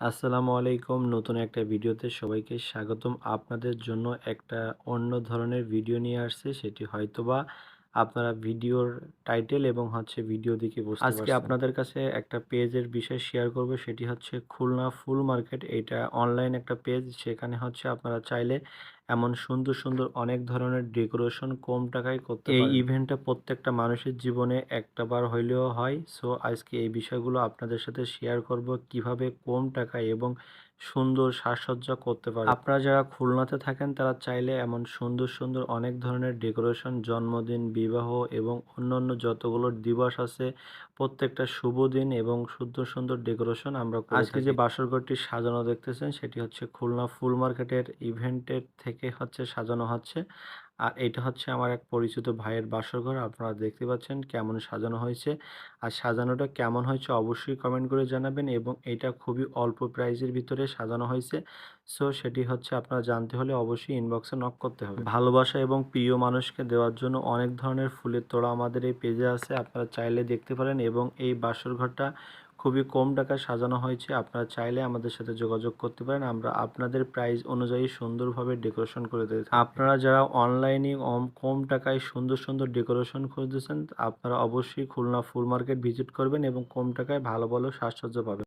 আসসালামু আলাইকুম। নতুন একটা ভিডিওতে সবাইকে স্বাগতম। আপনাদের জন্য একটা অন্য ধরনের ভিডিও নিয়ে আসছি। সেটি হয়তোবা আপনারা ভিডিওর টাইটেল এবং ভিডিও দেখে বুঝতে আজকে পারছেন। আপনাদের কাছে একটা পেজের বিষয় শেয়ার করব। সেটি হচ্ছে খুলনা ফুল মার্কেট। এটা অনলাইন একটা পেজ। সেখানে আপনারা চাইলে এমন সুন্দর, সুন্দর অনেক ধরনের ডেকোরেশন কম টাকায় করতে পারেন। এই ইভেন্টটা প্রত্যেকটা মানুষের জীবনে একটা বার হইলেও হয়। সো আজকে এই বিষয়গুলো আপনাদের সাথে শেয়ার করব কিভাবে কম টাকায় এবং সুন্দর সাজসজ্জা করতে পারেন। আপনারা যারা খুলনাতে থাকেন তারা চাইলে এমন সুন্দর, সুন্দর অনেক ধরনের ডেকোরেশন জন্মদিন, বিবাহ এবং অন্যান্য যতগুলো দিবস আছে প্রত্যেকটা শুভ দিন এবং সুন্দর, সুন্দর ডেকোরেশন আমরা করে আজকে থাকি। যে বাসর ঘরটি সাজানো দেখতেছেন সেটি হচ্ছে খুলনা ফুল মার্কেটের ইভেন্টের থেকে সাজানো হচ্ছে। আর এটা হচ্ছে আমার এক পরিচিত ভাইয়ের বাসর ঘর। আপনারা দেখতে পাচ্ছেন কেমন সাজানো হয়েছে। আর সাজানোটা কেমন হয়েছে অবশ্যই কমেন্ট করে জানাবেন এবং এটা খুবই অল্প প্রাইজের ভিতরে সাজানো হয়েছে। সো সেটি আপনারা জানতে হলে অবশ্যই ইনবক্সে নক করতে হবে। ভালোবাসা এবং প্রিয় মানুষকে দেওয়ার জন্য অনেক ধরনের ফুলের তোড়া আমাদের এই পেজে আছে। আপনারা চাইলে দেখতে পারেন এবং এই বাসর ঘরটা খুবই কম টাকায় সাজানো হয়েছে। আপনারা চাইলে আমাদের সাথে যোগাযোগ করতে পারেন। আমরা আপনাদের প্রাইস অনুযায়ী সুন্দরভাবে ডেকোরেশন করে দিয়ে থাকি। আপনারা যারা অনলাইনে কম টাকায় সুন্দর, সুন্দর ডেকোরেশন খুঁজতেছেন আপনারা অবশ্যই খুলনা ফুল মার্কেট ভিজিট করবেন এবং কম টাকায় ভালো, ভালো সাজসজ্জা পাবেন।